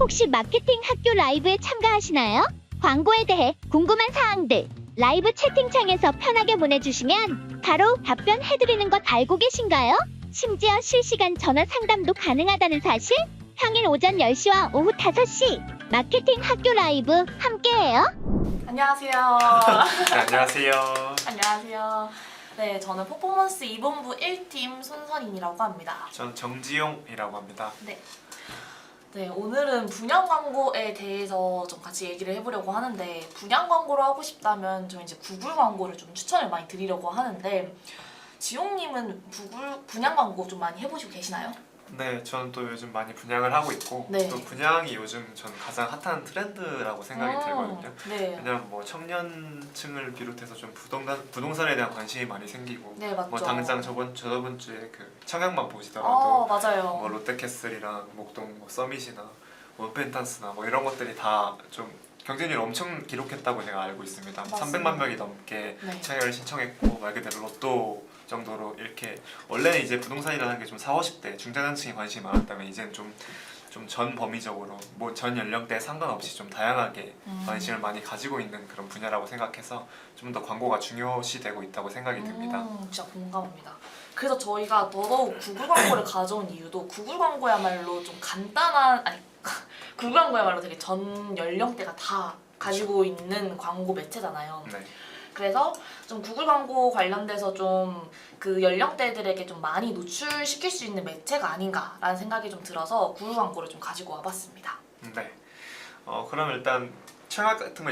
혹시 마케팅 학교 라이브에 참가하시나요? 광고에 대해 궁금한 사항들 라이브 채팅창에서 편하게 보내주시면 바로 답변해드리는 것 알고 계신가요? 심지어 실시간 전화 상담도 가능하다는 사실? 평일 오전 10시와 오후 5시 마케팅 학교 라이브 함께해요. 안녕하세요. 네, 안녕하세요. 안녕하세요. 네, 저는 퍼포먼스 2본부 1팀 손선인이라고 합니다. 전 정지용이라고 합니다. 네, 오늘은 분양 광고에 대해서 좀 같이 얘기를 해보려고 하는데, 분양 광고를 하고 싶다면 저 이제 구글 광고를 좀 추천을 많이 드리려고 하는데, 지용님은 구글 분양 광고 좀 많이 해보시고 계시나요? 네, 저는 또 요즘 많이 분양을 하고 있고 네. 또 분양이 요즘 전 가장 핫한 트렌드라고 생각이 들거든요. 네. 왜냐면 뭐 청년층을 비롯해서 좀 부동산에 대한 관심이 많이 생기고 네, 맞죠. 뭐 당장 저번 주에 그 청약만 보시더라도 맞아요. 뭐 롯데캐슬이랑 목동 뭐 서밋이나 원펜탄스나 뭐 이런 것들이 다 좀 경쟁률 엄청 기록했다고 제가 알고 있습니다. 맞습니다. 300만 명이 넘게 네. 청약을 신청했고 말 그대로 로또 정도로 이렇게 원래는 이제 부동산이라는 게 좀 40, 50대 중장년층이 관심이 많았다면 이제는 좀 전 범위적으로 뭐 전 연령대에 상관없이 좀 다양하게 관심을 많이 가지고 있는 그런 분야라고 생각해서 좀 더 광고가 중요시되고 있다고 생각이 듭니다. 진짜 공감합니다. 그래서 저희가 더더욱 구글 광고를 가져온 이유도 구글 광고야말로 좀 간단한 구글 광고야말로 되게 전 연령대가 다 가지고 있는 광고 매체잖아요. 네. 그래서 좀 구글 광고 관련돼서 좀 그 연령대들에게 좀 많이 노출시킬 수 있는 매체가 아닌가라는 생각이 좀 들어서 구글 광고를 좀 가지고 와봤습니다. 네. 그럼 일단 청약 같은 거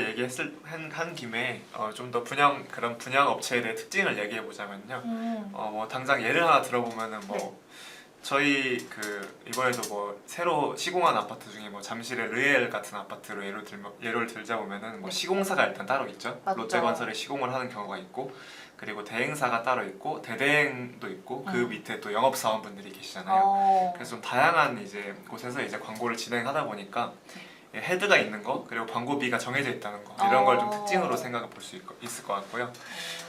한 김에 좀 더 그런 분양 업체에 대해 특징을 얘기해 보자면요. 뭐 당장 예를 하나 들어보면은 뭐 네. 저희 이번에도 뭐 새로 시공한 아파트 중에 뭐 잠실의 르엘 같은 아파트로 예를 들자 보면은 뭐 네. 시공사가 일단 따로 있죠. 맞죠. 롯데건설에 시공을 하는 경우가 있고 그리고 대행사가 따로 있고 대대행도 있고 그 밑에 또 영업사원분들이 계시잖아요. 그래서 좀 다양한 이제 곳에서 이제 광고를 진행하다 보니까 헤드가 있는 거 그리고 광고비가 정해져 있다는 거 이런 걸 좀 특징으로 생각해 볼 수 있을 것 같고요.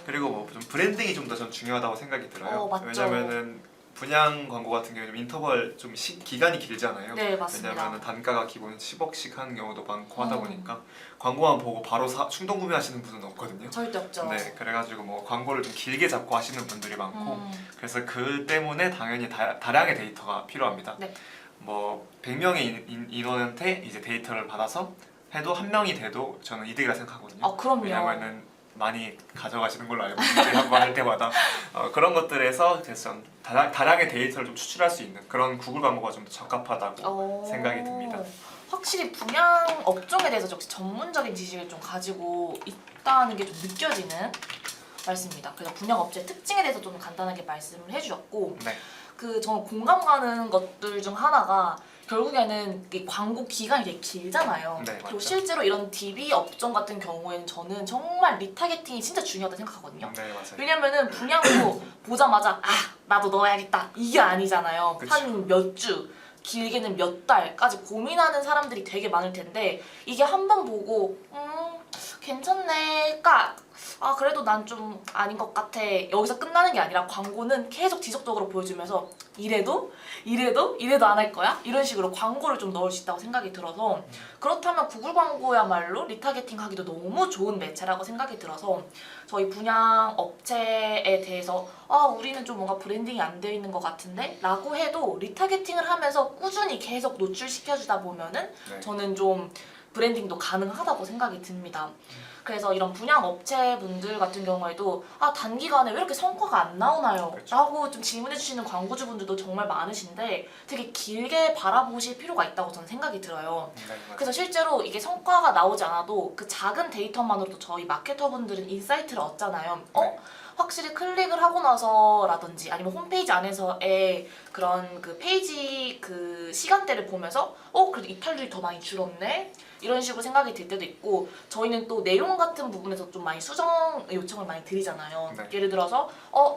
그리고 뭐 좀 브랜딩이 좀 더 전 중요하다고 생각이 들어요. 맞죠. 왜냐면은 분양 광고 같은 경우에 좀 인터벌 기간이 길잖아요. 네, 맞습니다. 왜냐면은 단가가 기본 10억씩 하는 경우도 많고 하다 보니까 광고만 보고 바로 충동 구매하시는 분은 없거든요. 절대 없죠. 네, 그래가지고 뭐 광고를 좀 길게 잡고 하시는 분들이 많고 그래서 그 때문에 당연히 다량의 데이터가 필요합니다. 네. 뭐 100명의 인원한테 이제 데이터를 받아서 해도 한 명이 돼도 저는 이득이라 생각하거든요. 그럼요. 왜냐면은 많이 가져가시는 걸로 알고 있는데 한번 할 때마다 그런 것들에서 그래서 다량의 데이터를 좀 추출할 수 있는 그런 구글 광고가 좀 더 적합하다고 생각이 듭니다. 확실히 분양 업종에 대해서 역시 전문적인 지식을 좀 가지고 있다는 게 좀 느껴지는 말씀입니다. 그래서 분양 업체의 특징에 대해서 좀 간단하게 말씀을 해주셨고, 네. 저는 공감 가는 것들 중 하나가 결국에는 이 광고 기간이 되게 길잖아요. 네, 그리고 맞죠. 실제로 이런 DB 업종 같은 경우에는 저는 정말 리타겟팅이 진짜 중요하다고 생각하거든요. 네, 맞아요. 왜냐면은 분양도 보자마자 나도 넣어야겠다 이게 아니잖아요. 그쵸. 한 몇 주, 길게는 몇 달까지 고민하는 사람들이 되게 많을 텐데 이게 한 번 보고 괜찮네 그래도 난 좀 아닌 것 같아 여기서 끝나는 게 아니라 광고는 계속 지속적으로 보여주면서 이래도 안 할 거야? 이런 식으로 광고를 좀 넣을 수 있다고 생각이 들어서 그렇다면 구글 광고야말로 리타겟팅 하기도 너무 좋은 매체라고 생각이 들어서 저희 분양 업체에 대해서 우리는 좀 뭔가 브랜딩이 안 되어 있는 것 같은데 라고 해도 리타겟팅을 하면서 꾸준히 계속 노출시켜주다 보면은 네. 저는 좀 브랜딩도 가능하다고 생각이 듭니다. 그래서 이런 분양 업체분들 같은 경우에도 단기간에 왜 이렇게 성과가 안 나오나요? 그렇죠. 라고 좀 질문해 주시는 광고주분들도 정말 많으신데 되게 길게 바라보실 필요가 있다고 저는 생각이 들어요. 네, 맞아요. 그래서 실제로 이게 성과가 나오지 않아도 그 작은 데이터만으로도 저희 마케터분들은 인사이트를 얻잖아요. 네. 확실히 클릭을 하고 나서라든지 아니면 홈페이지 안에서의 그런 그 페이지 그 시간대를 보면서 그래도 이탈률이 더 많이 줄었네? 이런 식으로 생각이 들 때도 있고 저희는 또 내용 같은 부분에서 좀 많이 수정 요청을 많이 드리잖아요. 네. 예를 들어서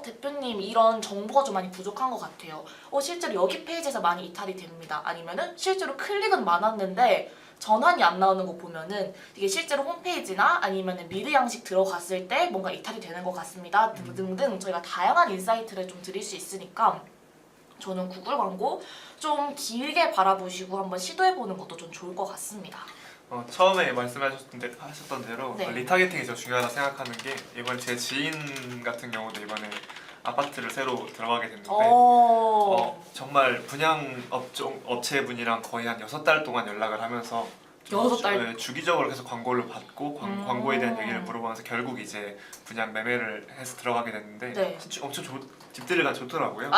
대표님 이런 정보가 좀 많이 부족한 것 같아요. 실제로 여기 페이지에서 많이 이탈이 됩니다. 아니면은 실제로 클릭은 많았는데 전환이 안 나오는 거 보면은 이게 실제로 홈페이지나 아니면은 미르 양식 들어갔을 때 뭔가 이탈이 되는 것 같습니다. 등등 저희가 다양한 인사이트를 좀 드릴 수 있으니까 저는 구글 광고 좀 길게 바라보시고 한번 시도해보는 것도 좀 좋을 것 같습니다. 처음에 말씀하셨던 대로 네. 리타겟팅이 진짜 중요하다 생각하는 게 이번 제 지인 같은 경우도 이번에 아파트를 새로 들어가게 됐는데 정말 분양 업체분이랑 거의 한 6달 동안 연락을 하면서 6달? 주기적으로 계속 광고를 받고 광고에 대한 얘기를 물어보면서 결국 이제 분양 매매를 해서 들어가게 됐는데 네. 엄청 집들이가 좋더라고요.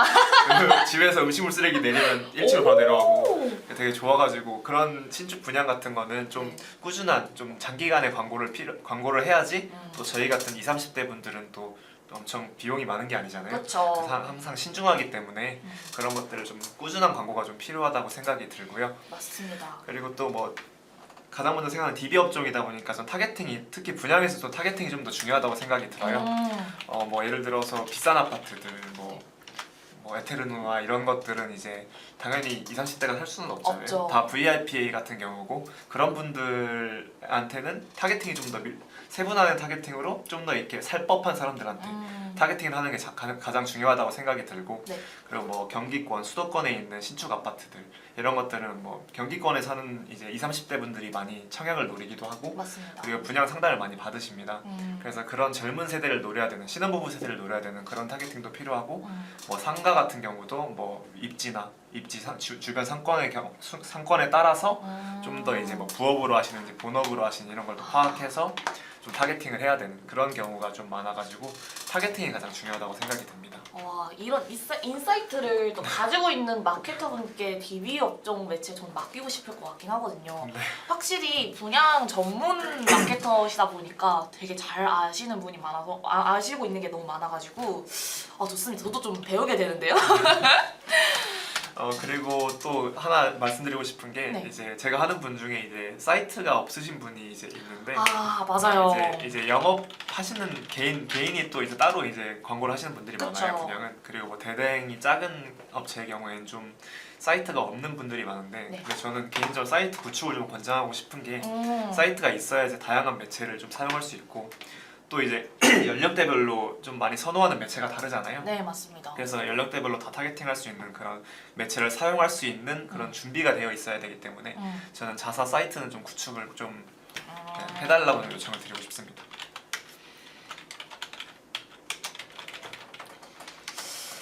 그리고 집에서 음식물 쓰레기 내리면 1층으로 바로 내려가고 되게 좋아가지고 그런 신축 분양 같은 거는 좀 꾸준한 좀 장기간의 광고를 해야지 또 저희 같은 20, 30대 분들은 또 엄청 비용이 많은 게 아니잖아요. 그렇죠. 그래서 항상 신중하기 때문에 그런 것들을 좀 꾸준한 광고가 좀 필요하다고 생각이 들고요. 맞습니다. 그리고 또 뭐 가장 먼저 생각하는 DB 업종이다 보니까 전 타겟팅이 특히 분양에서도 타겟팅이 좀 더 중요하다고 생각이 들어요. 뭐 예를 들어서 비싼 아파트들 뭐 에테르노나 이런 것들은 이제 당연히 20, 30대가 살 수는 없잖아요. 없죠. 다 VIP 같은 경우고 그런 분들한테는 타겟팅이 좀 더 세분화된 타겟팅으로 좀 더 이렇게 살 법한 사람들한테 타겟팅을 하는 게 가장 중요하다고 생각이 들고 네. 그리고 뭐 경기권, 수도권에 있는 신축 아파트들 이런 것들은 뭐 경기권에 사는 이제 20, 30대 분들이 많이 청약을 노리기도 하고 맞습니다. 그리고 분양 상담을 많이 받으십니다. 그래서 그런 젊은 세대를 노려야 되는 신혼부부 세대를 노려야 되는 그런 타겟팅도 필요하고 뭐 상가 같은 경우도 뭐 입지나 주변 상권에 따라서 좀 더 이제 뭐 부업으로 하시는지 본업으로 하시는 이런 걸 또 파악해서 좀 타겟팅을 해야 되는 그런 경우가 좀 많아가지고 타겟팅이 가장 중요하다고 생각이 듭니다. 와, 이런 인사이트를 또 가지고 있는 마케터분께 DB 업종 매체 좀 맡기고 싶을 것 같긴 하거든요. 네. 확실히 분양 전문 마케터시다 보니까 되게 잘 아시는 분이 많아서 아시고 있는 게 너무 많아가지고 좋습니다. 저도 좀 배우게 되는데요. 그리고 또 하나 말씀드리고 싶은 게 네. 이제 제가 하는 분 중에 이제 사이트가 없으신 분이 이제 있는데 맞아요. 이제 영업하시는 개인이 또 이제 따로 이제 광고를 하시는 분들이 그쵸. 많아요. 분양은 그리고 뭐 대대행이 작은 업체의 경우에는 좀 사이트가 없는 분들이 많은데 네. 근데 저는 개인적으로 사이트 구축을 좀 권장하고 싶은 게 음. 사이트가 있어야지 다양한 매체를 좀 사용할 수 있고 또 이제 연령대별로 좀 많이 선호하는 매체가 다르잖아요. 네, 맞습니다. 그래서 연령대별로 다 타겟팅할 수 있는 그런 매체를 사용할 수 있는 그런 준비가 되어 있어야 되기 때문에 저는 자사 사이트는 좀 구축을 좀 해달라고 요청을 드리고 싶습니다.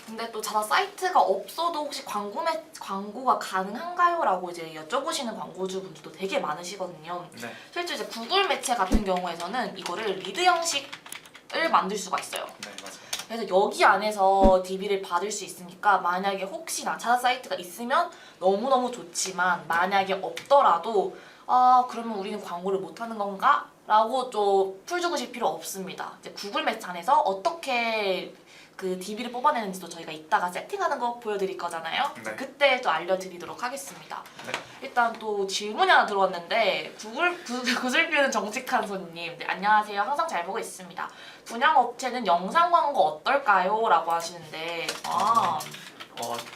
근데 또 자사 사이트가 없어도 혹시 광고가 가능한가요? 라고 이제 여쭤보시는 광고주분들도 되게 많으시거든요. 네. 실제 이제 구글 매체 같은 경우에서는 이거를 리드 형식을 만들 수가 있어요. 네, 맞아요. 그래서 여기 안에서 DB를 받을 수 있으니까 만약에 혹시나 자사 사이트가 있으면 너무너무 좋지만 만약에 없더라도 그러면 우리는 광고를 못하는 건가? 라고 좀 풀 주실 필요 없습니다. 이제 구글 매체 안에서 어떻게 그 DB를 뽑아내는지도 저희가 이따가 세팅하는 거 보여드릴 거잖아요. 네. 그때 또 알려드리도록 하겠습니다. 네. 일단 또 질문이 하나 들어왔는데 구슬뷰는 정직한 손님. 네, 안녕하세요. 항상 잘 보고 있습니다. 분양업체는 영상 광고 어떨까요? 라고 하시는데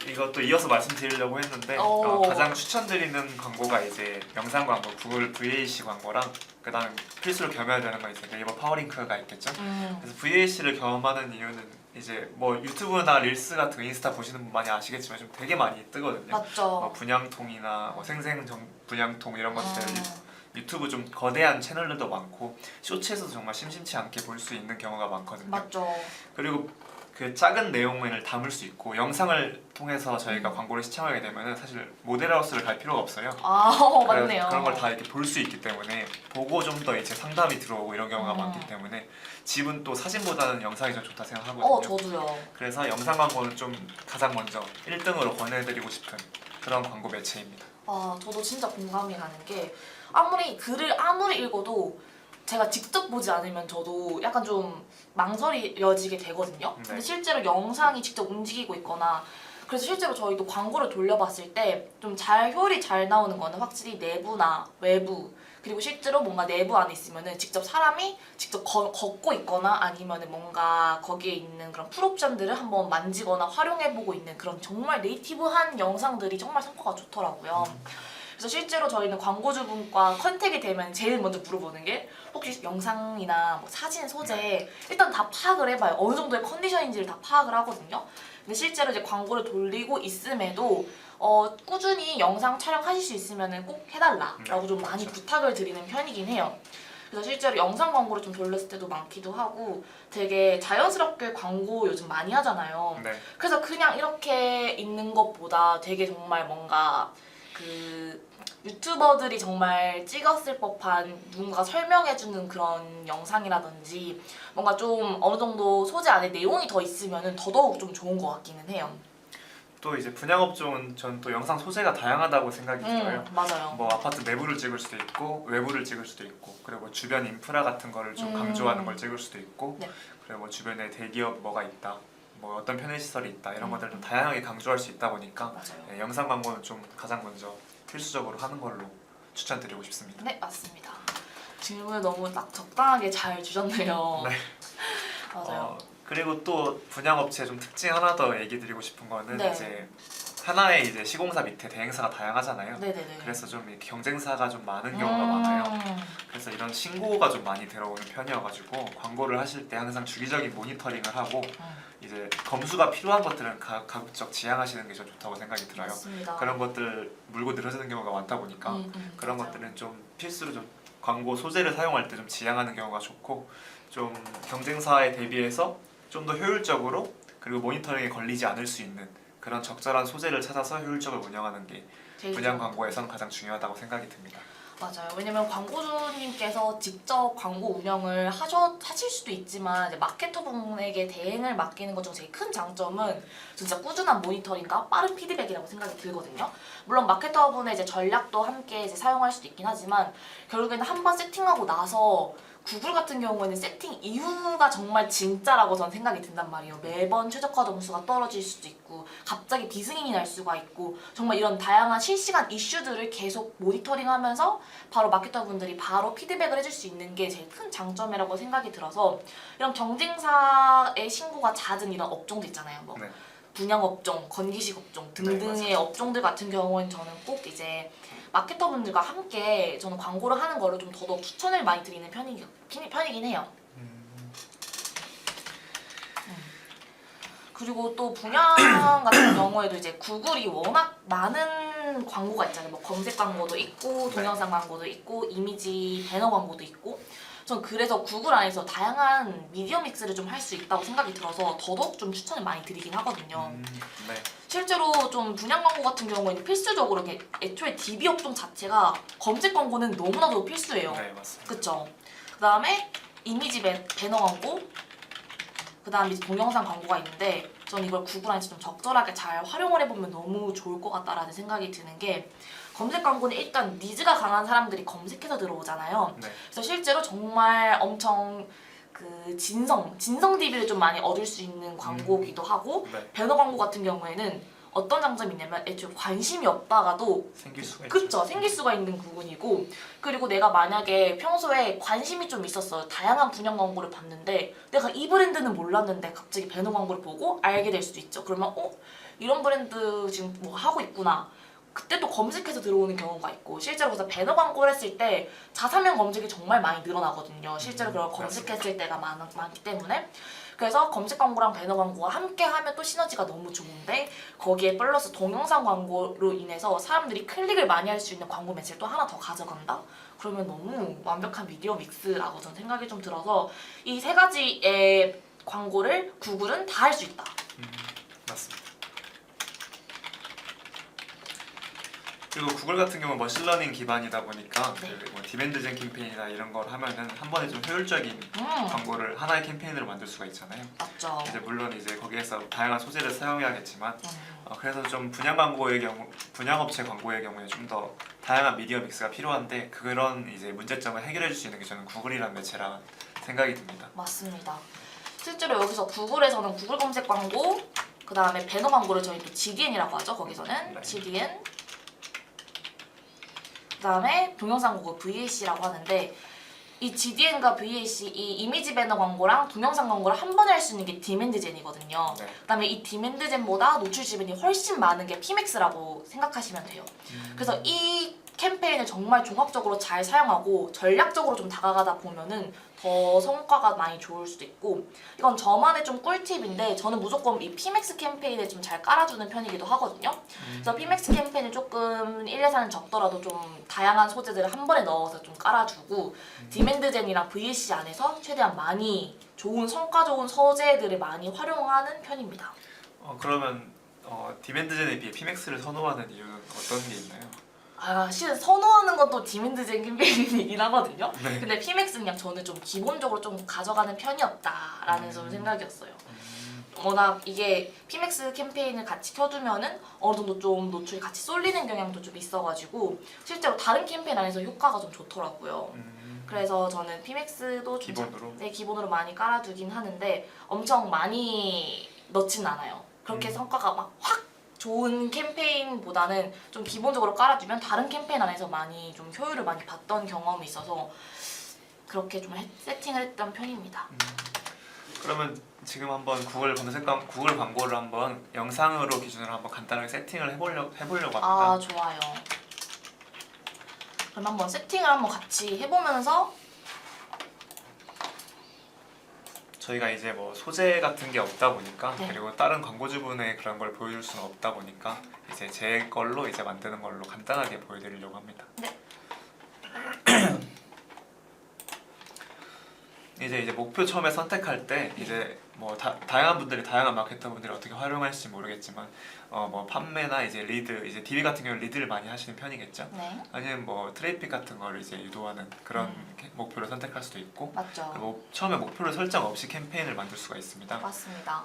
이것도 이어서 말씀드리려고 했는데 가장 추천드리는 광고가 이제 영상 광고, 구글 VAC 광고랑 그다음 필수로 겸해야 되는 건 이제 네이버 파워링크가 있겠죠. 그래서 VAC를 경험하는 이유는 이제 뭐 유튜브나 릴스 같은 거 인스타 보시는 분 많이 아시겠지만 좀 되게 많이 뜨거든요. 맞죠. 뭐 분양통이나 뭐 분양통 이런 것들 유튜브 좀 거대한 채널들도 많고 쇼츠에서도 정말 심심치 않게 볼 수 있는 경우가 많거든요. 맞죠. 그리고 그 작은 내용을 담을 수 있고 영상을 통해서 저희가 광고를 시청하게 되면은 사실 모델하우스를 갈 필요가 없어요. 맞네요. 그런 걸 다 이렇게 볼 수 있기 때문에 보고 좀 더 이제 상담이 들어오고 이런 경우가 많기 때문에 집은 또 사진보다는 영상이 더 좋다 생각하거든요. 저도요. 그래서 영상 광고는 좀 가장 먼저 1등으로 권해드리고 싶은 그런 광고 매체입니다. 저도 진짜 공감이 가는 게 아무리 글을 읽어도 제가 직접 보지 않으면 저도 약간 좀 망설여지게 되거든요. 네. 근데 실제로 영상이 직접 움직이고 있거나 그래서 실제로 저희도 광고를 돌려봤을 때 좀 효율이 잘 나오는 거는 확실히 내부나 외부 그리고 실제로 뭔가 내부 안에 있으면은 직접 사람이 직접 걷고 있거나 아니면은 뭔가 거기에 있는 그런 풀옵션들을 한번 만지거나 활용해보고 있는 그런 정말 네이티브한 영상들이 정말 성과가 좋더라고요. 그래서 실제로 저희는 광고주분과 컨택이 되면 제일 먼저 물어보는 게 혹시 영상이나 뭐 사진 소재 일단 다 파악을 해봐요. 어느 정도의 컨디션인지를 다 파악을 하거든요. 근데 실제로 이제 광고를 돌리고 있음에도 꾸준히 영상 촬영하실 수 있으면 꼭 해달라라고 좀 많이 부탁을 드리는 편이긴 해요. 그래서 실제로 영상 광고를 좀 돌렸을 때도 많기도 하고 되게 자연스럽게 광고 요즘 많이 하잖아요. 네. 그래서 그냥 이렇게 있는 것보다 되게 정말 뭔가 그 유튜버들이 정말 찍었을 법한 누군가 설명해주는 그런 영상이라든지 뭔가 좀 어느 정도 소재 안에 내용이 더 있으면 더더욱 좀 좋은 것 같기는 해요. 또 이제 분양업종은 전 또 영상 소재가 다양하다고 생각이 들어요. 맞아요. 뭐 아파트 내부를 찍을 수도 있고 외부를 찍을 수도 있고 그리고 주변 인프라 같은 거를 좀 강조하는 걸 찍을 수도 있고 네. 그리고 뭐 주변에 대기업 뭐가 있다 뭐 어떤 편의시설이 있다 이런 것들을 좀 다양하게 강조할 수 있다 보니까 맞아요. 네, 영상 광고는 좀 가장 먼저 필수적으로 하는 걸로 추천드리고 싶습니다. 네, 맞습니다. 질문을 너무 딱 적당하게 잘 주셨네요. 네. 맞아요. 그리고 또 분양업체 좀 특징 하나 더 얘기 드리고 싶은 거는 네. 이제 하나의 이제 시공사 밑에 대행사가 다양하잖아요. 네네네. 그래서 좀 이렇게 경쟁사가 좀 많은 경우가 많아요. 그래서 이런 신고가 좀 많이 들어오는 편이어가지고 광고를 하실 때 항상 주기적인 모니터링을 하고 이제 검수가 필요한 것들은 가급적 지양하시는 게 좀 좋다고 생각이 들어요. 맞습니다. 그런 것들 물고 늘어지는 경우가 많다 보니까 그런 맞아요. 것들은 좀 필수로 좀 광고 소재를 사용할 때 좀 지양하는 경우가 좋고 좀 경쟁사에 대비해서 좀 더 효율적으로 그리고 모니터링에 걸리지 않을 수 있는 그런 적절한 소재를 찾아서 효율적으로 운영하는 게 제일 분양 좋은 광고에선 가장 중요하다고 생각이 듭니다. 맞아요. 왜냐면 광고주님께서 직접 광고 운영을 하실 수도 있지만 이제 마케터분에게 대행을 맡기는 것 중 제일 큰 장점은 진짜 꾸준한 모니터링과 빠른 피드백이라고 생각이 들거든요. 물론 마케터분의 이제 전략도 함께 이제 사용할 수도 있긴 하지만 결국에는 한번 세팅하고 나서 구글 같은 경우에는 세팅 이후가 정말 진짜라고 저는 생각이 든단 말이에요. 매번 최적화 점수가 떨어질 수도 있고 갑자기 비승인이 날 수가 있고 정말 이런 다양한 실시간 이슈들을 계속 모니터링하면서 바로 마케터분들이 바로 피드백을 해줄 수 있는 게 제일 큰 장점이라고 생각이 들어서 이런 경쟁사의 신고가 잦은 이런 업종도 있잖아요. 뭐 네. 분양업종, 건기식 업종 등등의 업종들 같은 경우는 저는 꼭 이제 마케터분들과 함께 저는 광고를 하는 거를 좀 더더욱 추천을 많이 드리는 편이긴 해요. 그리고 또 분양 같은 경우에도 이제 구글이 워낙 많은 광고가 있잖아요. 뭐 검색 광고도 있고 동영상 광고도 있고 이미지 배너 광고도 있고 전 그래서 구글 안에서 다양한 미디어 믹스를 좀 할 수 있다고 생각이 들어서 더더욱 좀 추천을 많이 드리긴 하거든요. 네. 실제로 좀 분양 광고 같은 경우에는 필수적으로 이렇게 애초에 DB 업종 자체가 검색 광고는 너무나도 필수예요. 네, 맞습니다. 그쵸? 그 다음에 이미지 배너 광고, 그 다음에 이제 동영상 광고가 있는데 전 이걸 구글 안에서 좀 적절하게 잘 활용을 해보면 너무 좋을 것 같다라는 생각이 드는 게 검색 광고는 일단 니즈가 강한 사람들이 검색해서 들어오잖아요. 네. 그래서 실제로 정말 엄청 그 진성 DB를 좀 많이 얻을 수 있는 광고기도 하고 네. 배너 광고 같은 경우에는 어떤 장점이 있냐면 애초에 관심이 없다가도 생길 수가 있죠. 그쵸 생길 수가 있는 부분이고 그리고 내가 만약에 평소에 관심이 좀 있었어요. 다양한 분양 광고를 봤는데 내가 이 브랜드는 몰랐는데 갑자기 배너 광고를 보고 알게 될 수도 있죠. 그러면 이런 브랜드 지금 뭐 하고 있구나. 그때 또 검색해서 들어오는 경우가 있고 실제로 그래서 배너 광고를 했을 때 자사명 검색이 정말 많이 늘어나거든요. 실제로 그걸 검색했을 때가 많기 때문에 그래서 검색 광고랑 배너 광고가 함께 하면 또 시너지가 너무 좋은데 거기에 플러스 동영상 광고로 인해서 사람들이 클릭을 많이 할 수 있는 광고 매체를 또 하나 더 가져간다? 그러면 너무 완벽한 미디어 믹스라고 저는 생각이 좀 들어서 이 세 가지의 광고를 구글은 다 할 수 있다. 맞습니다. 그리고 구글 같은 경우는 머신러닝 기반이다 보니까 네. 뭐 디맨드젠 캠페인이나 이런 걸 하면은 한 번에 좀 효율적인 광고를 하나의 캠페인으로 만들 수가 있잖아요. 맞죠. 이제 물론 이제 거기에서 다양한 소재를 사용해야겠지만 그래서 좀 분양 광고의 경우, 분양업체 광고의 경우에 좀 더 다양한 미디어 믹스가 필요한데 그런 이제 문제점을 해결해 줄 수 있는 게 저는 구글이라는 매체라 생각이 듭니다. 맞습니다. 실제로 여기서 구글에서는 구글 검색 광고, 그 다음에 배너 광고를 저희 또 GDN이라고 하죠. 거기서는 네. GDN, 그 다음에 동영상 광고 VAC라고 하는데 이 GDN과 VAC, 이 이미지 배너 광고랑 동영상 광고를 한 번에 할 수 있는 게 디맨드젠이거든요. 네. 그 다음에 이 디맨드젠보다 노출 지분이 훨씬 많은 게 PMAX라고 생각하시면 돼요. 그래서 이 캠페인을 정말 종합적으로 잘 사용하고 전략적으로 좀 다가가다 보면은 더 성과가 많이 좋을 수도 있고 이건 저만의 좀 꿀팁인데 저는 무조건 이 피맥스 캠페인을 좀 잘 깔아주는 편이기도 하거든요. 그래서 피맥스 캠페인을 조금 1 예산은 적더라도 좀 다양한 소재들을 한 번에 넣어서 좀 깔아주고 디맨드젠이랑 VC 안에서 최대한 많이 좋은 성과 좋은 소재들을 많이 활용하는 편입니다. 그러면 디맨드젠에 비해 피맥스를 선호하는 이유는 어떤 게 있나요? 실은 선호하는 것도 디맨드젠 캠페인이긴 하거든요. 네. 근데 피맥스는 그냥 저는 좀 기본적으로 좀 가져가는 편이었다라는 좀 생각이었어요. 워낙 이게 피맥스 캠페인을 같이 켜두면은 어느 정도 좀 노출이 같이 쏠리는 경향도 좀 있어가지고 실제로 다른 캠페인 안에서 효과가 좀 좋더라고요. 그래서 저는 피맥스도 좀 기본으로? 네, 기본으로 많이 깔아두긴 하는데 엄청 많이 넣진 않아요. 그렇게 성과가 막 확 좋은 캠페인보다는 좀 기본적으로 깔아두면 다른 캠페인 안에서 많이 좀 효율을 많이 봤던 경험이 있어서 그렇게 좀 세팅을 했던 편입니다. 그러면 지금 한번 구글 광고를 한번 영상으로 기준으로 한번 간단하게 세팅을 해보려고 합니다. 좋아요. 그럼 한번 세팅을 한번 같이 해보면서 저희가 이제 뭐 소재 같은 게 없다 보니까 네. 그리고 다른 광고주분의 그런 걸 보여줄 수는 없다 보니까 이제 제 걸로 이제 만드는 걸로 간단하게 보여드리려고 합니다. 네. 이제 목표 처음에 선택할 때 이제 뭐 다양한 분들이 다양한 마케터 분들이 어떻게 활용할지 모르겠지만 뭐 판매나 이제 리드 이제 DB 같은 경우는 리드를 많이 하시는 편이겠죠. 네. 아니면 뭐 트래픽 같은 거를 이제 유도하는 그런 목표를 선택할 수도 있고 맞죠. 처음에 목표를 설정 없이 캠페인을 만들 수가 있습니다. 맞습니다.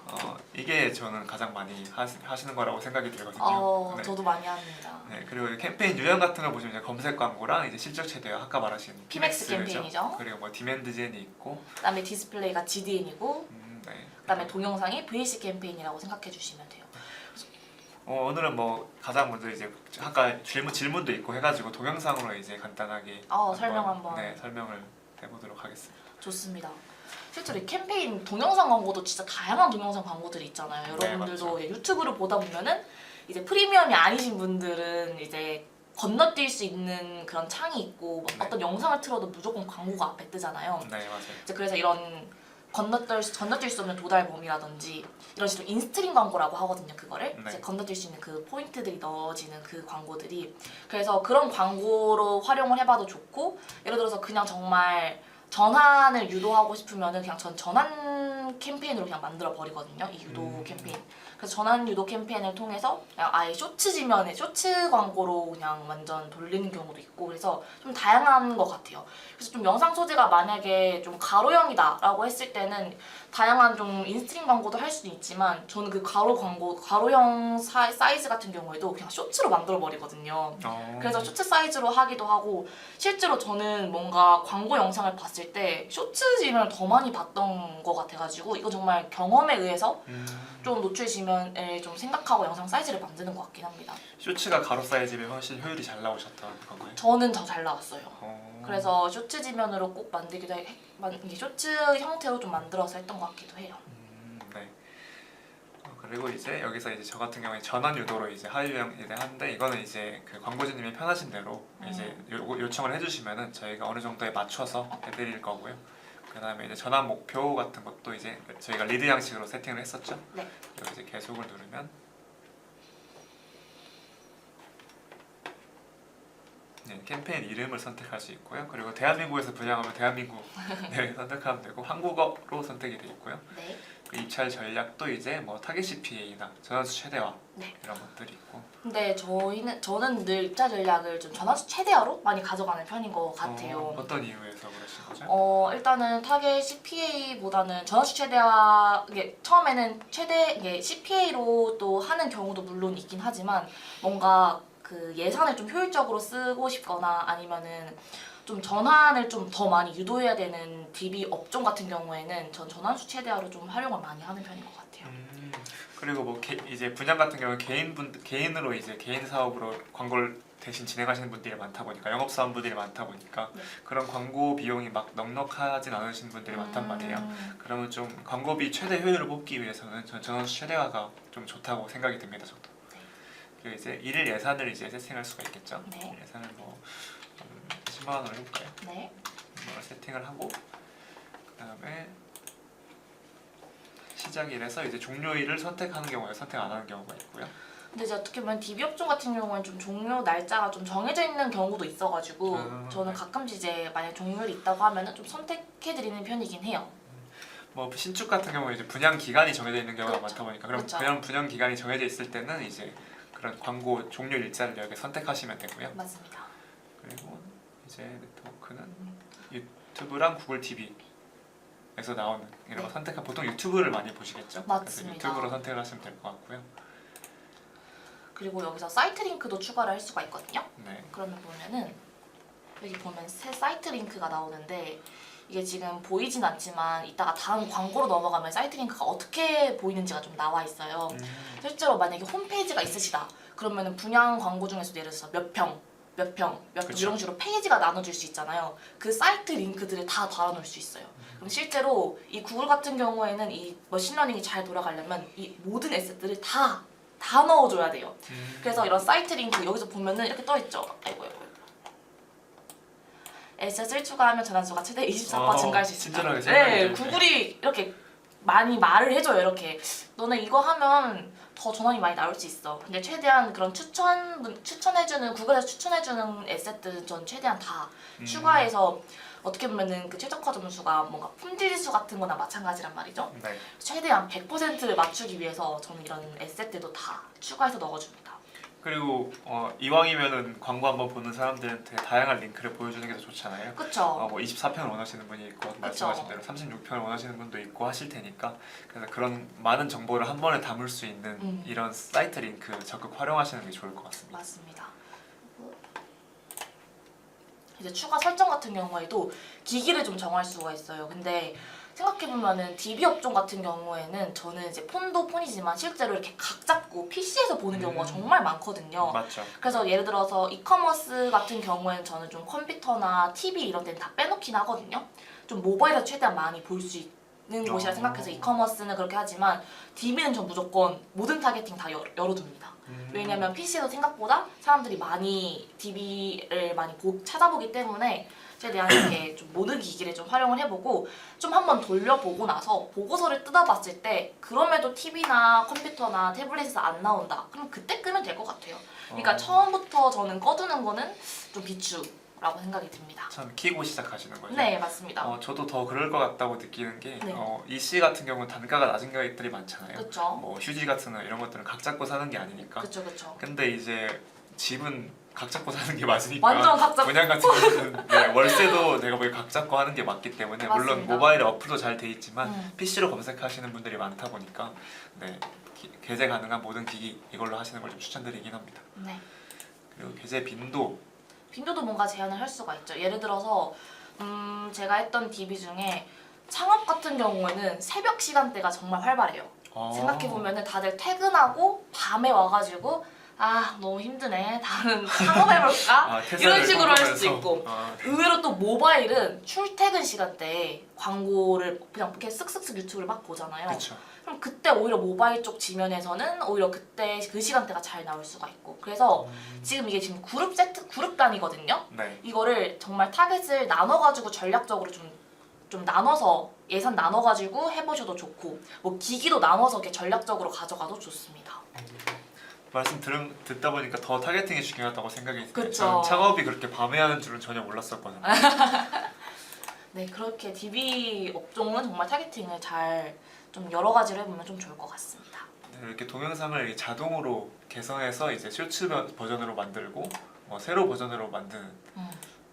이게 저는 가장 많이 하시는 거라고 생각이 들거든요. 네. 저도 많이 합니다. 네, 그리고 캠페인 유형 같은 거 보시면 이제 검색 광고랑 이제 실적 최대화 아까 말하신 피맥스 캠페인이죠. 그리고 뭐 디맨드젠이 있고 그다음에 디스플레이가 GDN이고 네. 그다음에 동영상이 VC 캠페인이라고 생각해 주시면 돼요. 오늘은 뭐 가장 먼저 이제 아까 질문도 있고 해가지고 동영상으로 이제 간단하게 설명 한번. 네, 설명을 해보도록 하겠습니다. 좋습니다. 실제로 이 캠페인 동영상 광고도 진짜 다양한 동영상 광고들이 있잖아요. 네, 여러분들도 맞죠. 유튜브를 보다 보면은 이제 프리미엄이 아니신 분들은 이제 건너뛸 수 있는 그런 창이 있고 뭐 네. 어떤 영상을 틀어도 무조건 광고가 앞에 뜨잖아요. 네, 맞아요. 이제 그래서 이런 건너뛸 수 없는 도달범이라든지 이런 식으로 인스트림 광고라고 하거든요. 그거를 네. 이제 건너뛸 수 있는 그 포인트들이 넣어지는 그 광고들이 그래서 그런 광고로 활용을 해봐도 좋고 예를 들어서 그냥 정말 전환을 유도하고 싶으면은 그냥 전환 캠페인으로 그냥 만들어 버리거든요. 이 유도 캠페인. 그래서 전환 유도 캠페인을 통해서 그냥 아예 쇼츠 광고로 그냥 완전 돌리는 경우도 있고 그래서 좀 다양한 것 같아요. 그래서 좀 영상 소재가 만약에 좀 가로형이다라고 했을 때는 다양한 좀 인스트림 광고도 할 수는 있지만 저는 그 가로형 사이즈 같은 경우에도 그냥 쇼츠로 만들어 버리거든요. 그래서 쇼츠 사이즈로 하기도 하고 실제로 저는 뭔가 광고 영상을 봤을 때 쇼츠 지면을 더 많이 봤던 것 같아가지고 이거 정말 경험에 의해서 좀 노출 지면을 좀 생각하고 영상 사이즈를 만드는 것 같긴 합니다. 쇼츠가 가로 사이즈면 훨씬 효율이 잘 나오셨다는 건가요? 저는 더 잘 나왔어요. 그래서 쇼츠 지면으로 꼭 만들기도 이게 쇼츠 형태로 좀 만들어서 했던 것 같기도 해요. 네. 그리고 이제 여기서 이제 저 같은 경우에 전환 유도로 이제 하유형 이제 하는데 이거는 이제 그 광고주님이 편하신 대로 이제 요청을 해주시면은 저희가 어느 정도에 맞춰서 해드릴 거고요. 그다음에 이제 전환 목표 같은 것도 이제 저희가 리드 양식으로 세팅을 했었죠. 네. 그리고 이제 계속을 누르면 네, 캠페인 이름을 선택할 수 있고요. 그리고 대한민국에서 분양하면 대한민국 네, 선택하면 되고 한국어로 선택이 돼 있고요. 네. 그 입찰 전략도 이제 뭐 타겟 CPA나 전환수 최대화 네. 이런 것들이 있고. 근데 저는 늘 입자 전략을 좀 전환수 최대화로 많이 가져가는 편인 것 같아요. 어떤 이유에서 그러신 거죠? 일단은 타겟 CPA보다는 전환수 최대화 이게 처음에는 이게 CPA로 또 하는 경우도 물론 있긴 하지만 뭔가 그 예산을 좀 효율적으로 쓰고 싶거나 아니면은 좀 전환을 좀 더 많이 유도해야 되는 DB 업종 같은 경우에는 전 전환수 최대화로 좀 활용을 많이 하는 편인 것 같아요. 그리고 뭐 이제 분양 같은 경우는 개인으로 이제 개인 사업으로 광고를 대신 진행하시는 분들이 많다 보니까 영업사원분들이 많다 보니까 네. 그런 광고 비용이 막 넉넉하진 않으신 분들이 많단 말이에요. 그러면 좀 광고비 최대 효율을 뽑기 위해서는 전 전환수 최대화가 좀 좋다고 생각이 듭니다. 저도. 네. 그리고 이제 일 예산을 이제 세팅할 수가 있겠죠. 네. 일 예산을 뭐 10만 원으로 해볼까요? 네. 세팅을 하고 그다음에 시작일에서 이제 종료일을 선택하는 경우에 선택 안 하는 경우가 있고요. 근데 이제 어떻게 보면 DB 업종 같은 경우는 좀 종료 날짜가 좀 정해져 있는 경우도 있어가지고 저는 네. 가끔씩 이제 만약 종료일이 있다고 하면은 좀 선택해드리는 편이긴 해요. 뭐 신축 같은 경우에 이제 분양 기간이 정해져 있는 경우가 그렇죠. 많다 보니까 그럼 그렇죠. 그냥 분양 기간이 정해져 있을 때는 이제 그런 광고 종료 일자를 여기 선택하시면 되고요. 맞습니다. 그리고 이제 네트워크는 유튜브랑 구글 TV에서 나오는 이런 거 네. 선택한 보통 유튜브를 많이 보시겠죠? 맞습니다. 그래서 유튜브로 선택을 하시면 될 것 같고요. 그리고 여기서 사이트 링크도 추가를 할 수가 있거든요. 네. 그러면 보면은 여기 보면 새 사이트 링크가 나오는데 이게 지금 보이진 않지만 이따가 다음 광고로 넘어가면 사이트 링크가 어떻게 보이는지가 좀 나와 있어요. 실제로 만약에 홈페이지가 있으시다 그러면은 분양 광고 중에서도 예를 들어서 몇 평, 몇 평, 몇 평 그쵸. 이런 식으로 페이지가 나눠질 수 있잖아요. 그 사이트 링크들을 다 달아놓을 수 있어요. 그럼 실제로 이 구글 같은 경우에는 이 머신러닝이 잘 돌아가려면 이 모든 에셋들을 다 넣어줘야 돼요. 그래서 이런 사이트 링크 여기서 보면은 이렇게 떠 있죠. 아이고. 에셋을 추가하면 전환수가 최대 24% 증가할 수 있습니다. 친절하게 네, 설명해 구글이 이렇게 많이 말을 해줘요. 이렇게 너네 이거 하면 더 전환이 많이 나올 수 있어. 근데 최대한 그런 추천해주는 구글에서 추천해주는 에셋들은 전 최대한 다 추가해서 어떻게 보면은 그 최적화 점수가 뭔가 품질수 같은 거나 마찬가지란 말이죠. 네. 최대한 100%를 맞추기 위해서 저는 이런 에셋들도 다 추가해서 넣어줍니다. 그리고 이왕이면은 광고 한번 보는 사람들한테 다양한 링크를 보여주는 게 더 좋잖아요. 그쵸? 뭐 24편을 원하시는 분이 있고 말씀하신 대로 36편을 원하시는 분도 있고 하실 테니까 그래서 그런 많은 정보를 한 번에 담을 수 있는 이런 사이트 링크 적극 활용하시는 게 좋을 것 같습니다. 맞습니다. 이제 추가 설정 같은 경우에도 기기를 좀 정할 수가 있어요. 근데 생각해보면은 DB 업종 같은 경우에는 저는 이제 폰도 폰이지만 실제로 이렇게 각 잡고 PC에서 보는 경우가 정말 많거든요. 맞죠. 그래서 예를 들어서 이커머스 같은 경우에는 저는 좀 컴퓨터나 TV 이런 데는 다 빼놓긴 하거든요. 좀 모바일에서 최대한 많이 볼 수 있는 곳이라 생각해서 이커머스는 그렇게 하지만 DB는 전 무조건 모든 타겟팅 다 열어둡니다. 왜냐면 PC도 생각보다 사람들이 많이 DB를 많이 찾아보기 때문에 최대한 이렇게 좀 모든 기기를 좀 활용을 해보고 좀 한번 돌려보고 나서 보고서를 뜯어봤을 때 그럼에도 TV나 컴퓨터나 태블릿에서 안 나온다. 그럼 그때 끄면 될 것 같아요. 그러니까 처음부터 저는 꺼두는 거는 좀 비추라고 생각이 듭니다. 참 키고 시작하시는 거죠? 네, 맞습니다. 저도 더 그럴 것 같다고 느끼는 게 네. EC 같은 경우는 단가가 낮은 것들이 많잖아요. 그쵸? 뭐 휴지 같은 거 이런 것들은 각 잡고 사는 게 아니니까. 그쵸. 근데 이제 집은 각 잡고 사는 게 맞으니까 완전 각 잡고. 분양 같은 경우는 네, 월세도 내가 보기 각 잡고 하는 게 맞기 때문에 물론 맞습니다. 모바일에 어플도 잘 돼 있지만 음. PC로 검색하시는 분들이 많다 보니까 네, 게재 가능한 모든 기기 이걸로 하시는 걸 좀 추천드리긴 합니다. 네. 그리고 게재 빈도도 뭔가 제한을 할 수가 있죠. 예를 들어서 제가 했던 DB 중에 창업 같은 경우에는 새벽 시간대가 정말 활발해요. 생각해보면 다들 퇴근하고 밤에 와가지고 아 너무 힘드네 다른 창업해볼까? 이런 식으로 할 수도 있고 의외로 또 모바일은 출퇴근 시간대에 광고를 그냥 이렇게 쓱쓱쓱 유튜브를 막 보잖아요. 그렇죠. 그럼 그때 오히려 모바일 쪽 지면에서는 오히려 그때 그 시간대가 잘 나올 수가 있고 그래서 지금 이게 지금 그룹 단위거든요. 네. 이거를 정말 타겟을 나눠가지고 전략적으로 좀 나눠서 예산 나눠가지고 해보셔도 좋고 뭐 기기도 나눠서 이렇게 전략적으로 가져가도 좋습니다. 말씀 듣다 보니까 더 타겟팅이 중요하다고 생각이 드네요. 그쵸. 저는 창업이 그렇게 밤에 하는 줄은 전혀 몰랐었거든요. 네 그렇게 DB 업종은 정말 타겟팅을 잘 좀 여러 가지로 해보면 좀 좋을 것 같습니다. 네, 이렇게 동영상을 자동으로 개성해서 이제 쇼츠 버전으로 만들고 뭐 세로 버전으로 만드는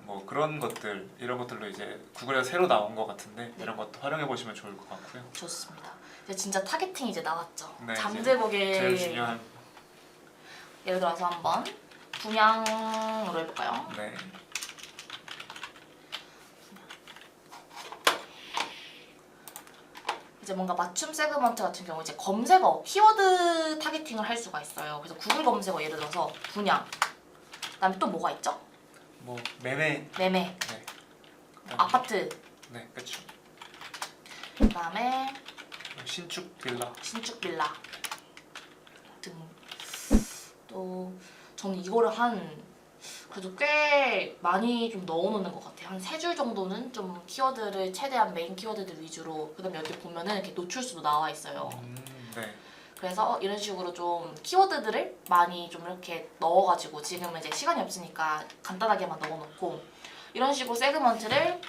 뭐 그런 것들 이런 것들로 이제 구글에서 새로 나온 것 같은데 이런 것도 활용해 보시면 좋을 것 같고요. 좋습니다. 이제 진짜 타겟팅이 이제 나왔죠. 네, 잠재곡에 제일 중요한 예를 들어서 한번 분양으로 해볼까요? 네. 이제 뭔가 맞춤 세그먼트 같은 경우 이제 검색어, 키워드 타겟팅을 할 수가 있어요. 그래서 구글 검색어 예를 들어서 분양, 그다음에 또 뭐가 있죠? 뭐 매매 매매, 네. 아파트, 네, 그렇죠. 그다음에 신축 빌라 신축 빌라 등. 또 저는 이거를 한 그래도 꽤 많이 좀 넣어놓는 것 같아요. 한 3줄 정도는 좀 키워드를 최대한 메인 키워드들 위주로. 그다음에 여기 보면은 이렇게 노출수도 나와 있어요. 네. 그래서 이런 식으로 좀 키워드들을 많이 좀 이렇게 넣어가지고 지금은 이제 시간이 없으니까 간단하게만 넣어놓고 이런 식으로 세그먼트를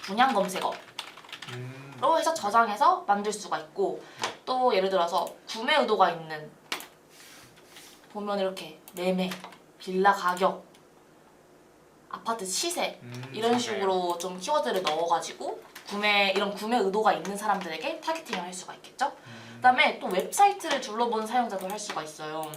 분양 검색어로 해서 저장해서 만들 수가 있고 또 예를 들어서 구매 의도가 있는 보면 이렇게 매매, 빌라 가격, 아파트 시세 이런 식으로 좀 키워드를 넣어가지고 이런 구매 의도가 있는 사람들에게 타겟팅을 할 수가 있겠죠? 그다음에 또 웹사이트를 둘러본 사용자도 할 수가 있어요.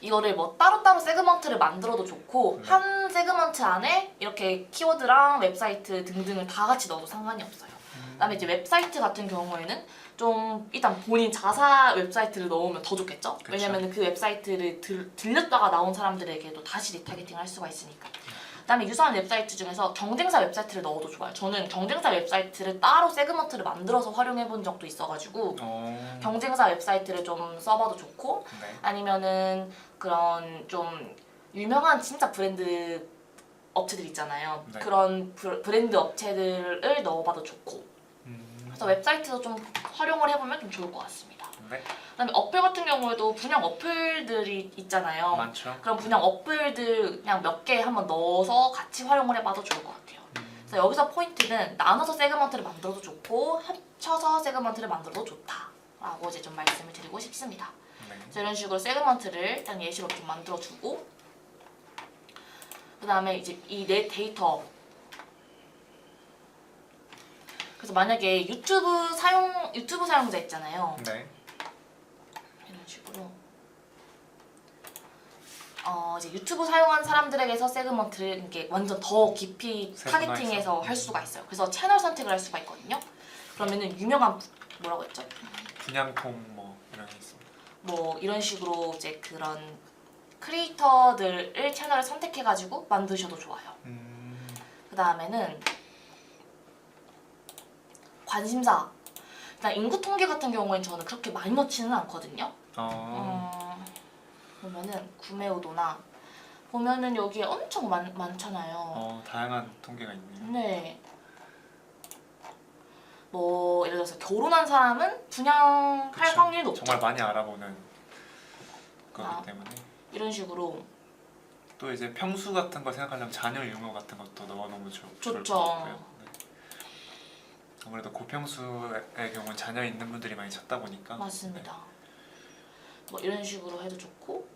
이거를 뭐 따로따로 세그먼트를 만들어도 좋고 한 세그먼트 안에 이렇게 키워드랑 웹사이트 등등을 다 같이 넣어도 상관이 없어요. 그다음에 이제 웹사이트 같은 경우에는 좀 일단 본인 자사 웹사이트를 넣으면 더 좋겠죠? 그쵸. 왜냐면 그 웹사이트를 들렸다가 나온 사람들에게도 다시 리타겟팅을 할 수가 있으니까. 그다음에 유사한 웹사이트 중에서 경쟁사 웹사이트를 넣어도 좋아요. 저는 경쟁사 웹사이트를 따로 세그먼트를 만들어서 활용해 본 적도 있어가지고 경쟁사 웹사이트를 좀 써봐도 좋고 네. 아니면은 그런 좀 유명한 진짜 브랜드 업체들 있잖아요. 네. 그런 브랜드 업체들을 넣어봐도 좋고 그래서 웹사이트도 좀 활용을 해보면 좀 좋을 것 같습니다. 네. 그다음에 어플 같은 경우에도 분양 어플들이 있잖아요. 많죠. 그럼 분양 어플들 그냥 몇 개 한번 넣어서 같이 활용을 해봐도 좋을 것 같아요. 그래서 여기서 포인트는 나눠서 세그먼트를 만들어도 좋고 합쳐서 세그먼트를 만들어도 좋다라고 이제 좀 말씀을 드리고 싶습니다. 네. 그래서 이런 식으로 세그먼트를 일단 예시로 좀 만들어주고 그 다음에 이제 이 내 데이터 그래서 만약에 유튜브 사용자 있잖아요. 네. 이런 식으로 이제 유튜브 사용한 사람들에게서 세그먼트를 이렇게 완전 더 깊이 타겟팅해서 할 수가 있어요. 그래서 채널 선택을 할 수가 있거든요. 그러면은 유명한 뭐라고 했죠? 분양통 뭐 이런 게 있습니다. 뭐 이런 식으로 이제 그런 크리에이터들을 채널을 선택해가지고 만드셔도 좋아요. 그 다음에는 관심사. 일단 인구 통계 같은 경우에는 저는 그렇게 많이 넣지는 않거든요. 보면은 구매 의도나 보면은 여기에 엄청 많잖아요. 다양한 통계가 있네요. 네. 뭐 예를 들어서 결혼한 사람은 분양할 그쵸. 확률이 높죠. 정말 많이 알아보는 거기 아. 때문에 이런 식으로 또 이제 평수 같은 거 생각하려면 잔여 유무 같은 것도 넣어놓으면 좋을 것 좋죠. 같고요. 네. 아무래도 고평수의 경우는 자녀 있는 분들이 많이 찾다 보니까 맞습니다. 뭐 이런 식으로 해도 좋고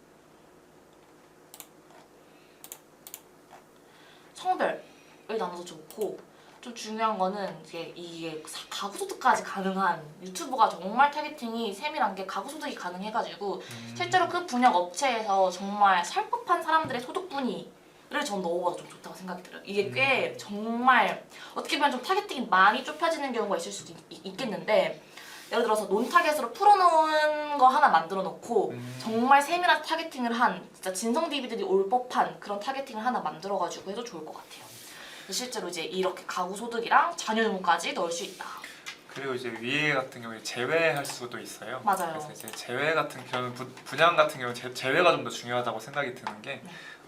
성별을 나눠서 좋고 좀 중요한 거는 이게 가구 소득까지 가능한 유튜브가 정말 타겟팅이 세밀한 게 가구 소득이 가능해가지고 실제로 그 분양 업체에서 정말 살 법한 사람들의 소득 분위를 전 넣어봐도 좀 좋다고 생각이 들어요. 이게 꽤 정말 어떻게 보면 좀 타겟팅이 많이 좁혀지는 경우가 있을 수도 있겠는데 예를 들어서 논타겟으로 풀어놓은 거 하나 만들어 놓고 정말 세밀한 타겟팅을 한 진짜 진성 DB들이 올 법한 그런 타겟팅을 하나 만들어가지고 해도 좋을 것 같아요. 실제로 이제 이렇게 가구 소득이랑 자녀 유무까지 넣을 수 있다. 그리고 이제 위에 같은 경우에 제외할 수도 있어요. 맞아요. 그래서 이제 제외 같은 경우는 분양 같은 경우 제외가 좀 더 중요하다고 생각이 드는 게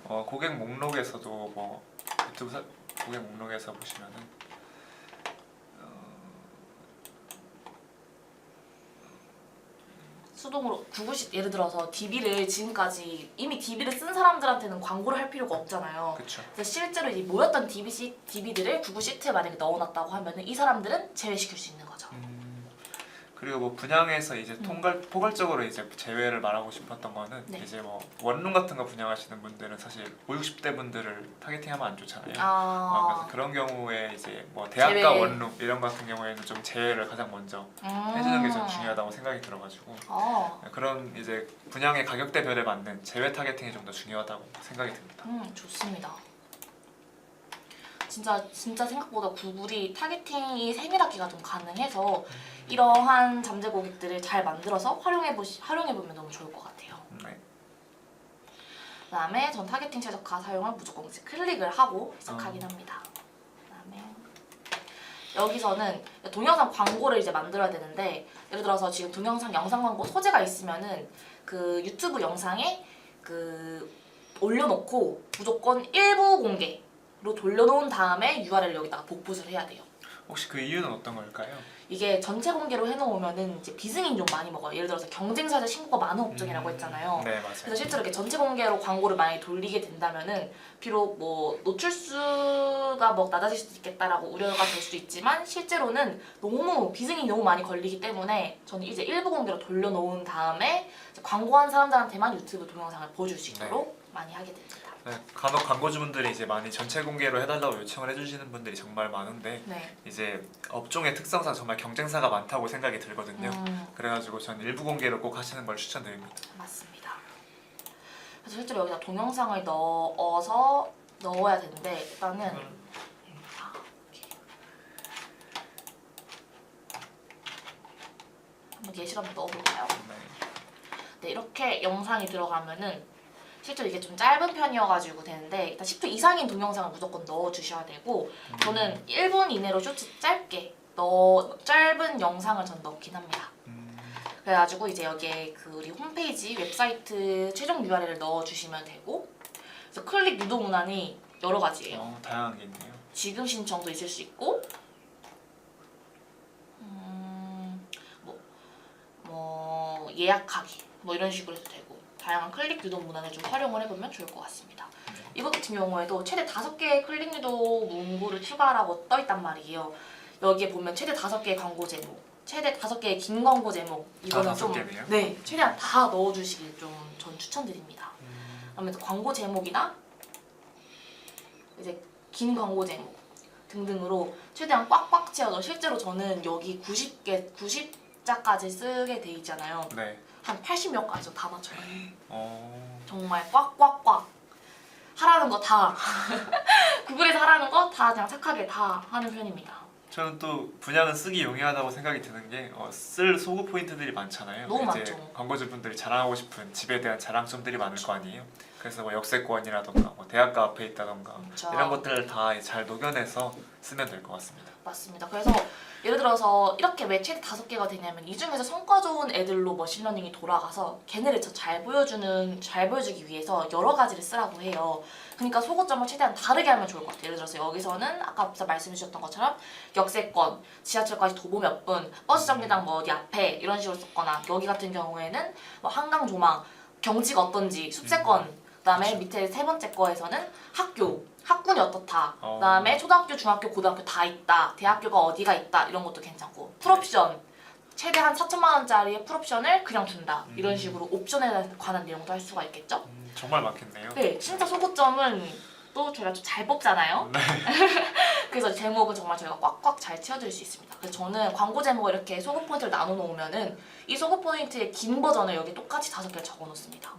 고객 목록에서도 뭐 유튜브 고객 목록에서 보시면은 수동으로 구글시 예를 들어서 DB를 지금까지 이미 DB를 쓴 사람들한테는 광고를 할 필요가 없잖아요. 그렇죠. 그래서 실제로 이제 모였던 DB들을 구글 시트에 만약에 넣어놨다고 하면은 이 사람들은 제외시킬 수 있는 거죠. 그리고 뭐 분양에서 이제 포괄적으로 이제 제외를 말하고 싶었던 거는 네. 이제 뭐 원룸 같은 거 분양하시는 분들은 사실 50, 60대 분들을 타겟팅하면 안 좋잖아요. 그래서 그런 경우에 이제 뭐 대학가 제외. 원룸 이런 거 같은 경우에는 좀 제외를 가장 먼저 해주는 게 좀 중요하다고 생각이 들어가지고 그런 이제 분양의 가격대별에 맞는 제외 타겟팅이 좀 더 중요하다고 생각이 듭니다. 좋습니다. 진짜 생각보다 구글이 타겟팅이 세밀하기가 좀 가능해서 이러한 잠재 고객들을 잘 만들어서 활용해보면 너무 좋을 것 같아요. 네. 그다음에 전 타겟팅 최적화 사용을 무조건 이제 클릭을 하고 시작하긴 합니다. 그다음에 여기서는 동영상 광고를 이제 만들어야 되는데 예를 들어서 지금 동영상 영상 광고 소재가 있으면은 그 유튜브 영상에 올려놓고 무조건 일부 공개로 돌려놓은 다음에 URL을 여기다가 복붙을 해야 돼요. 혹시 그 이유는 어떤 걸까요? 이게 전체 공개로 해놓으면은 이제 비승인 좀 많이 먹어요. 예를 들어서 경쟁사에서 신고가 많은 업종이라고 했잖아요. 네, 맞아요. 그래서 실제로 이렇게 전체 공개로 광고를 많이 돌리게 된다면은 비록 뭐 노출수가 뭐 낮아질 수도 있겠다라고 우려가 될 수도 있지만 실제로는 너무 비승인이 너무 많이 걸리기 때문에 저는 이제 일부 공개로 돌려놓은 다음에 이제 광고한 사람들한테만 유튜브 동영상을 보여줄 수 있도록 많이 하게 됩니다. 네, 간혹 광고주분들이 이제 많이 전체 공개로 해달라고 요청을 해주시는 분들이 정말 많은데 네. 이제 업종의 특성상 정말 경쟁사가 많다고 생각이 들거든요. 그래가지고 전 일부 공개로 꼭 하시는 걸 추천드립니다. 맞습니다. 그래서 실제로 여기다 동영상을 넣어야 되는데 일단은 이렇게. 한번 예시로 한번 넣어볼까요? 네. 네, 이렇게 영상이 들어가면은 실제로 이게 좀 짧은 편이어가지고 되는데 일단 10초 이상인 동영상을 무조건 넣어주셔야 되고 저는 1분 이내로 쇼츠 짧은 영상을 전 넣긴 합니다. 그래가지고 이제 여기에 우리 홈페이지 웹사이트 최종 URL을 넣어주시면 되고 그래서 클릭 유도 문안이 여러 가지예요. 다양한 게 있네요. 지금 신청도 있을 수 있고 뭐 예약하기 뭐 이런 식으로 해도 되고 다양한 클릭 유도 문안을 좀 활용을 해보면 좋을 것 같습니다. 이것 같은 경우에도 최대 5개의 클릭 유도 문구를 추가하라고 떠있단 말이에요. 여기에 보면 최대 5개의 광고 제목, 최대 5개의 긴 광고 제목 이거는 좀 5개네요? 네, 최대한 다 넣어주시길 좀 전 추천드립니다. 그다음에 광고 제목이나 이제 긴 광고 제목 등등으로 최대한 꽉꽉 채워서 실제로 저는 여기 90자까지 쓰게 돼 있잖아요. 네. 한 80몇 가지 다 맞춰요. 정말 꽉꽉꽉 하라는 거 다 구글에서 하라는 거 다 그냥 착하게 다 하는 편입니다. 저는 또 분양은 쓰기 용이하다고 생각이 드는 게 쓸 소구 포인트들이 많잖아요. 너무 이제 많죠. 광고주분들이 자랑하고 싶은 집에 대한 자랑점들이 많을 거 아니에요. 그래서 뭐 역세권이라던가 뭐 대학가 앞에 있다던가 그렇죠. 이런 것들을 다 잘 녹여내서 쓰면 될 것 같습니다. 맞습니다. 그래서 예를 들어서 이렇게 왜 최대 5개가 되냐면 이 중에서 성과 좋은 애들로 머신러닝이 돌아가서 걔네를 잘 보여주기 위해서 여러 가지를 쓰라고 해요. 그러니까 소고점을 최대한 다르게 하면 좋을 것 같아요. 예를 들어서 여기서는 아까 앞서 말씀해 주셨던 것처럼 역세권, 지하철까지 도보 몇 분, 버스 정류장 뭐 어디 앞에 이런 식으로 썼거나 여기 같은 경우에는 뭐 한강 조망, 경치가 어떤지, 숲세권 그다음에 밑에 세 번째 거에서는 학군이 어떻다. 그다음에 초등학교, 중학교, 고등학교 다 있다. 대학교가 어디가 있다. 이런 것도 괜찮고 풀옵션 최대한 4천만 원짜리의 풀옵션을 그냥 준다. 이런 식으로 옵션에 관한 내용도 할 수가 있겠죠. 정말 많겠네요. 네, 진짜 소고점은 또 저희가 좀 잘 뽑잖아요. 네. 그래서 제목은 정말 저희가 꽉꽉 잘 채워드릴 수 있습니다. 그래서 저는 광고 제목을 이렇게 소고 포인트를 나눠 놓으면은 이 소고 포인트의 긴 버전을 여기 똑같이 5개를 적어 놓습니다.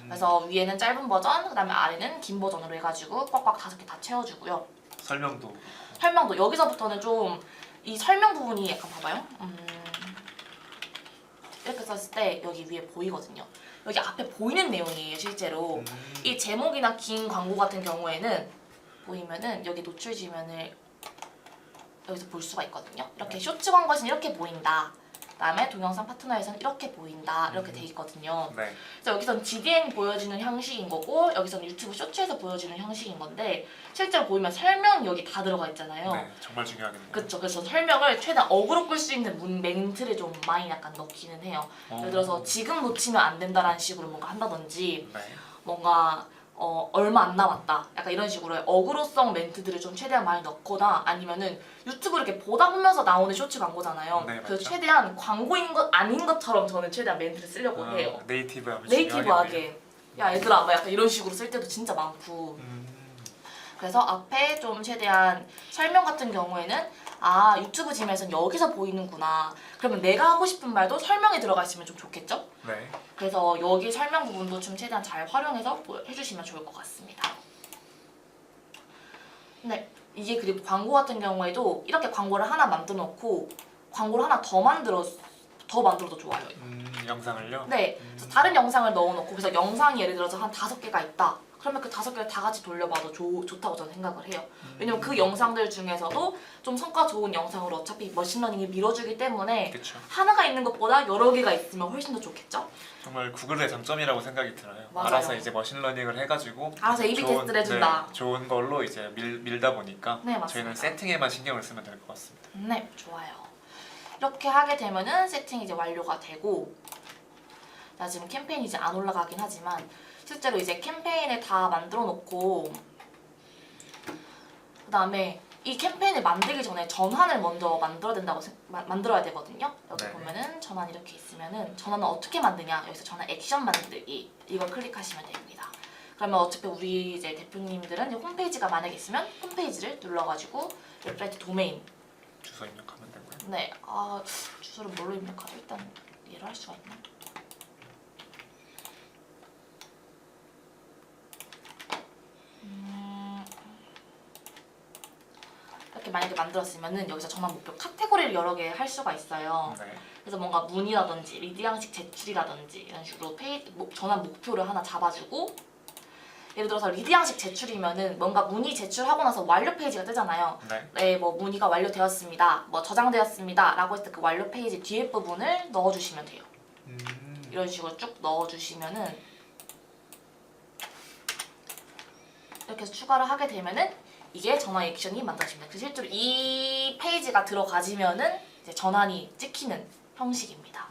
그래서 위에는 짧은 버전, 그다음에 아래는 긴 버전으로 해가지고 꽉꽉 5개 다 채워주고요. 설명도 여기서부터는 좀 이 설명 부분이 약간 봐봐요. 이렇게 썼을 때 여기 위에 보이거든요. 여기 앞에 보이는 내용이에요, 실제로. 이 제목이나 긴 광고 같은 경우에는 보이면은 여기 노출 지면을 여기서 볼 수가 있거든요. 이렇게 쇼츠 광고에서는 이렇게 보인다. 그다음에 동영상 파트너에서는 이렇게 보인다. 이렇게 돼 있거든요. 네. 그래서 여기서는 GDN이 보여지는 형식인 거고 여기서는 유튜브 쇼츠에서 보여지는 형식인 건데 실제로 보이면 설명이 여기 다 들어가 있잖아요. 네, 정말 중요하겠네요. 그렇죠. 그래서 설명을 최대한 어그로 끌 수 있는 멘트를 좀 많이 약간 넣기는 해요. 예를 들어서 지금 놓치면 안 된다라는 식으로 뭔가 한다든지 네. 뭔가 얼마 안 남았다. 약간 이런 식으로 어그로성 멘트들을 좀 최대한 많이 넣거나 아니면은 유튜브 이렇게 보다 보면서 나오는 쇼츠 광고잖아요. 네, 그래서 맞죠. 최대한 광고인 것 아닌 것처럼 저는 최대한 멘트를 쓰려고 해요. 네이티브하게. 네이티브하게. 야 얘들아 막 약간 이런 식으로 쓸 때도 진짜 많고. 그래서 앞에 좀 최대한 설명 같은 경우에는 아 유튜브 지면에서는 여기서 보이는구나. 그러면 내가 하고 싶은 말도 설명에 들어가 있으면 좀 좋겠죠? 네. 그래서 여기 설명 부분도 좀 최대한 잘 활용해서 해주시면 좋을 것 같습니다. 네, 이게 그리고 광고 같은 경우에도 이렇게 광고를 하나 만들어 놓고 광고를 하나 더 만들어도 좋아요. 영상을요? 네, 그래서 다른 영상을 넣어놓고 그래서 영상이 예를 들어서 한 5개가 있다. 그러면 그 5개를 다 같이 돌려봐도 좋다고 저는 생각을 해요. 왜냐면 그 영상들 중에서도 좀 성과 좋은 영상으로 어차피 머신러닝이 밀어주기 때문에 그쵸. 하나가 있는 것보다 여러 개가 있으면 훨씬 더 좋겠죠? 정말 구글의 장점이라고 생각이 들어요. 맞아요. 알아서 이제 머신러닝을 해가지고 알아서 A/B 테스트를 해준다. 네, 좋은 걸로 이제 밀다 보니까 네, 맞습니다. 저희는 세팅에만 신경을 쓰면 될 것 같습니다. 네, 좋아요. 이렇게 하게 되면은 세팅이 이제 완료가 되고, 자, 지금 캠페인이 이제 안 올라가긴 하지만 실제로 이제 캠페인을 다 만들어 놓고 그다음에 이 캠페인을 만들기 전에 전환을 먼저 만들어야 되거든요. 여기 네. 보면은 전환 이렇게 있으면은 전환은 어떻게 만드냐? 여기서 전환 액션 만들기 이걸 클릭하시면 됩니다. 그러면 어차피 우리 이제 대표님들은 이제 홈페이지가 만약에 있으면 홈페이지를 눌러가지고 웹사이트 도메인 주소 입력하면 되고요. 네, 주소를 뭘로 입력하죠? 일단 이해를 할 수가 있나? 이렇게 만약에 만들었으면은 여기서 전환 목표 카테고리를 여러 개 할 수가 있어요. 네. 그래서 뭔가 문의라든지 리드 양식 제출이라든지 이런 식으로 전환 목표를 하나 잡아주고, 예를 들어서 리드 양식 제출이면은 뭔가 문의 제출하고 나서 완료 페이지가 뜨잖아요. 네. 네, 뭐 문의가 완료되었습니다, 뭐 저장되었습니다 라고 했을 때 그 완료 페이지 뒤에 부분을 넣어주시면 돼요. 이런 식으로 쭉 넣어주시면은 이렇게 해서 추가를 하게 되면은 이게 전환 액션이 만들어집니다. 그래서 실제로 이 페이지가 들어가지면은 이제 전환이 찍히는 형식입니다.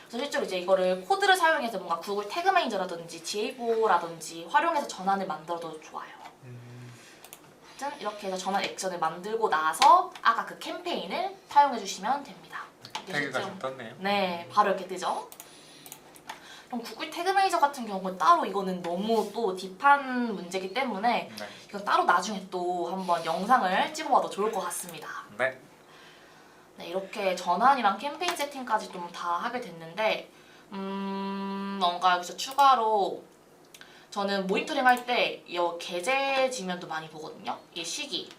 그래서 실제로 이제 이거를 코드를 사용해서 뭔가 구글 태그 매니저라든지 GA4라든지 활용해서 전환을 만들어도 좋아요. 아무튼 이렇게 해서 전환 액션을 만들고 나서 아까 그 캠페인을 사용해 주시면 됩니다. 이게 태그가 실제로- 좀 떴네요. 네, 바로 이렇게 뜨죠. 그럼 구글 태그 매니저 같은 경우는 따로 이거는 너무 또 딥한 문제이기 때문에 네. 이건 따로 나중에 또 한번 영상을 찍어봐도 좋을 것 같습니다. 네. 네, 이렇게 전환이랑 캠페인 세팅까지 좀 다 하게 됐는데 뭔가 여기서 추가로 저는 모니터링 할 때 이 계제 지면도 많이 보거든요. 이게 시기.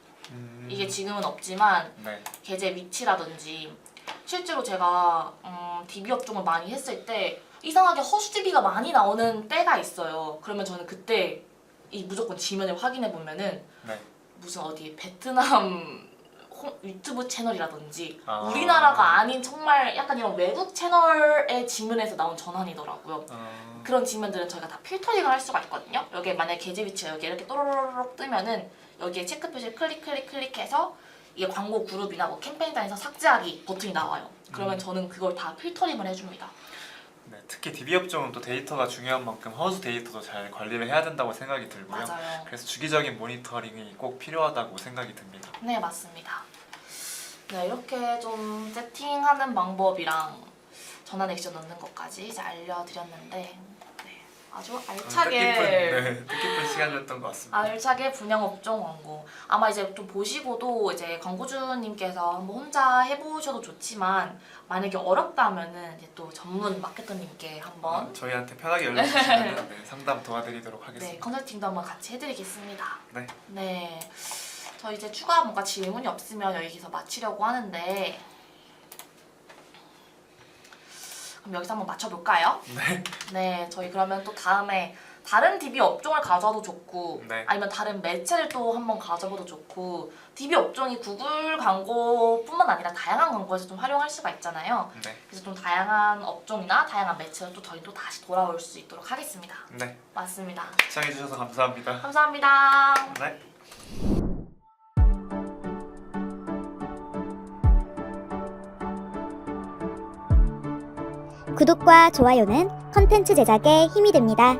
이게 지금은 없지만 네. 계제 위치라든지 실제로 제가 DB 업종을 많이 했을 때 이상하게 허수 DB가 많이 나오는 때가 있어요. 그러면 저는 그때 이 무조건 지면을 확인해 보면은 네. 무슨 어디 베트남 유튜브 채널이라든지 아. 우리나라가 아닌 정말 약간 이런 외국 채널의 지면에서 나온 전환이더라고요. 그런 지면들은 저희가 다 필터링을 할 수가 있거든요. 여기에 만약에 계제 위치가 여기 이렇게 또로로록 뜨면은 여기에 체크 표시를 클릭해서 이게 광고 그룹이나 뭐 캠페인단에서 삭제하기 버튼이 나와요. 그러면 저는 그걸 다 필터링을 해줍니다. 네, 특히 DB 업종은 또 데이터가 중요한 만큼 허수 데이터도 잘 관리를 해야 된다고 생각이 들고요. 맞아요. 그래서 주기적인 모니터링이 꼭 필요하다고 생각이 듭니다. 네, 맞습니다. 네, 이렇게 좀 세팅하는 방법이랑 전환 액션 넣는 것까지 이제 알려드렸는데 네, 아주 알차게 뜻깊은 시간이었던 것 같습니다. 알차게 분양 업종 광고. 아마 이제 좀 보시고도 이제 광고주님께서 한번 혼자 해보셔도 좋지만 만약에 어렵다면은 이제 또 전문 마케터님께 한번 저희한테 편하게 연락주시면 네, 상담 도와드리도록 네, 하겠습니다. 컨설팅도 한번 같이 해드리겠습니다. 네. 네, 저 이제 추가 뭔가 질문이 없으면 여기서 마치려고 하는데 그럼 여기서 한번 맞춰볼까요? 네. 네, 저희 그러면 또 다음에 다른 DB 업종을 가져와도 좋고 네. 아니면 다른 매체를 또 한번 가져봐도 좋고 DB 업종이 구글 광고뿐만 아니라 다양한 광고에서 좀 활용할 수가 있잖아요. 네. 그래서 좀 다양한 업종이나 다양한 매체로 또 저희 또 다시 돌아올 수 있도록 하겠습니다. 네. 맞습니다. 시청해주셔서 감사합니다. 감사합니다. 네. 구독과 좋아요는 컨텐츠 제작에 힘이 됩니다.